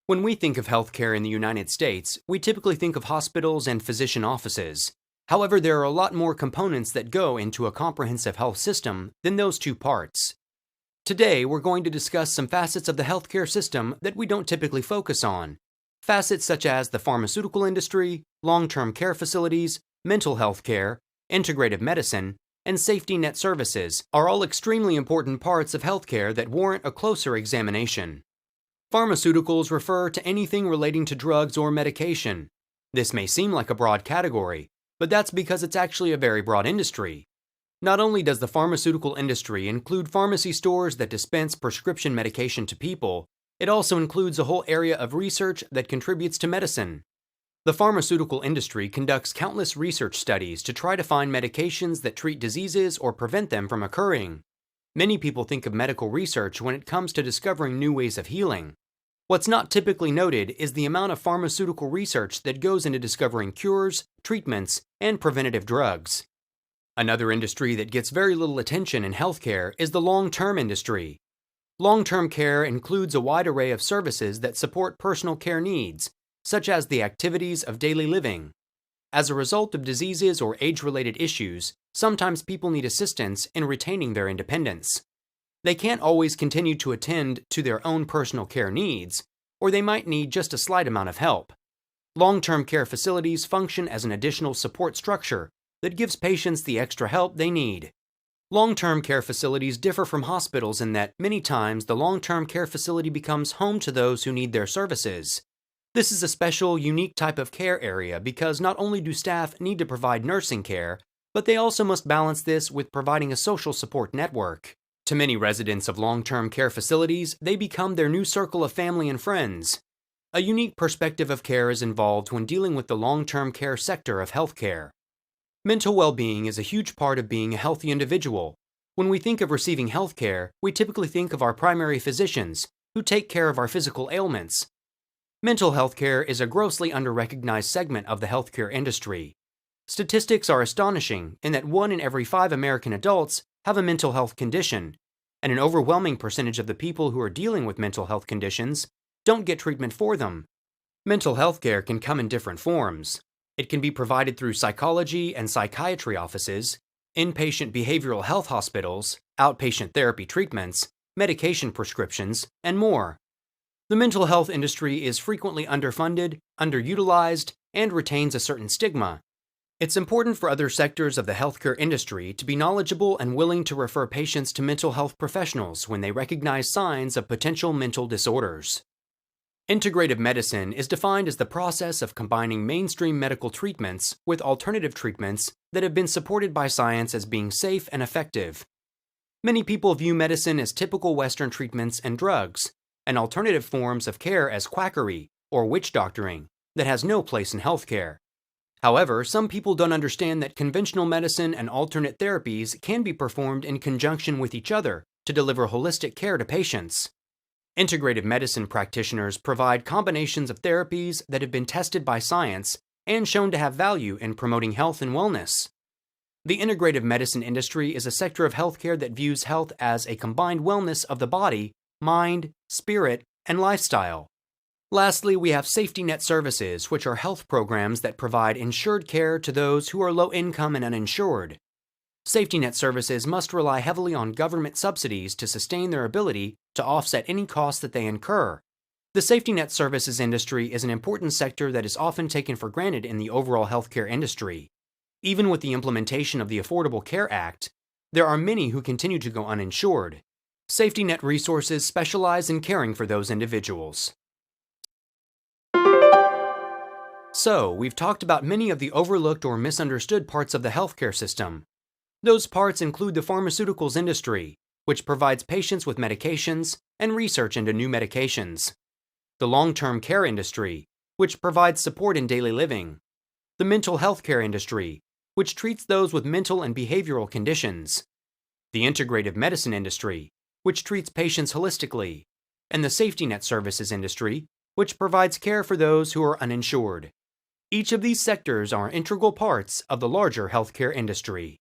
When we think of healthcare in the United States, we typically think of hospitals and physician offices. However, there are a lot more components that go into a comprehensive health system than those two parts. Today, we're going to discuss some facets of the healthcare system that we don't typically focus on. Facets such as the pharmaceutical industry, long-term care facilities, mental health care, integrative medicine, and safety net services are all extremely important parts of healthcare that warrant a closer examination. Pharmaceuticals refer to anything relating to drugs or medication. This may seem like a broad category, but that's because it's actually a very broad industry. Not only does the pharmaceutical industry include pharmacy stores that dispense prescription medication to people, it also includes a whole area of research that contributes to medicine. The pharmaceutical industry conducts countless research studies to try to find medications that treat diseases or prevent them from occurring. Many people think of medical research when it comes to discovering new ways of healing. What's not typically noted is the amount of pharmaceutical research that goes into discovering cures, treatments, and preventative drugs. Another industry that gets very little attention in healthcare is the long-term industry. Long-term care includes a wide array of services that support personal care needs, such as the activities of daily living. As a result of diseases or age-related issues, sometimes people need assistance in retaining their independence. They can't always continue to attend to their own personal care needs, or they might need just a slight amount of help. Long-term care facilities function as an additional support structure that gives patients the extra help they need. Long-term care facilities differ from hospitals in that many times the long-term care facility becomes home to those who need their services. This is a special, unique type of care area because not only do staff need to provide nursing care, but they also must balance this with providing a social support network. To many residents of long-term care facilities, they become their new circle of family and friends. A unique perspective of care is involved when dealing with the long-term care sector of healthcare. Mental well-being is a huge part of being a healthy individual. When we think of receiving healthcare, we typically think of our primary physicians, who take care of our physical ailments. Mental health care is a grossly under-recognized segment of the healthcare industry. Statistics are astonishing in that 1 in every 5 American adults have a mental health condition, and an overwhelming percentage of the people who are dealing with mental health conditions don't get treatment for them. Mental health care can come in different forms. It can be provided through psychology and psychiatry offices, inpatient behavioral health hospitals, outpatient therapy treatments, medication prescriptions, and more. The mental health industry is frequently underfunded, underutilized, and retains a certain stigma. It's important for other sectors of the healthcare industry to be knowledgeable and willing to refer patients to mental health professionals when they recognize signs of potential mental disorders. Integrative medicine is defined as the process of combining mainstream medical treatments with alternative treatments that have been supported by science as being safe and effective. Many people view medicine as typical Western treatments and drugs, and alternative forms of care as quackery or witch doctoring that has no place in healthcare. However, some people don't understand that conventional medicine and alternate therapies can be performed in conjunction with each other to deliver holistic care to patients. Integrative medicine practitioners provide combinations of therapies that have been tested by science and shown to have value in promoting health and wellness. The integrative medicine industry is a sector of healthcare that views health as a combined wellness of the body, mind, spirit, and lifestyle. Lastly, we have safety net services, which are health programs that provide insured care to those who are low income and uninsured. Safety net services must rely heavily on government subsidies to sustain their ability to offset any costs that they incur. The safety net services industry is an important sector that is often taken for granted in the overall healthcare industry. Even with the implementation of the Affordable Care Act, there are many who continue to go uninsured. Safety net resources specialize in caring for those individuals. So, we've talked about many of the overlooked or misunderstood parts of the healthcare system. Those parts include the pharmaceuticals industry, which provides patients with medications and research into new medications. The long-term care industry, which provides support in daily living. The mental health care industry, which treats those with mental and behavioral conditions. The integrative medicine industry, which treats patients holistically. And the safety net services industry, which provides care for those who are uninsured. Each of these sectors are integral parts of the larger healthcare industry.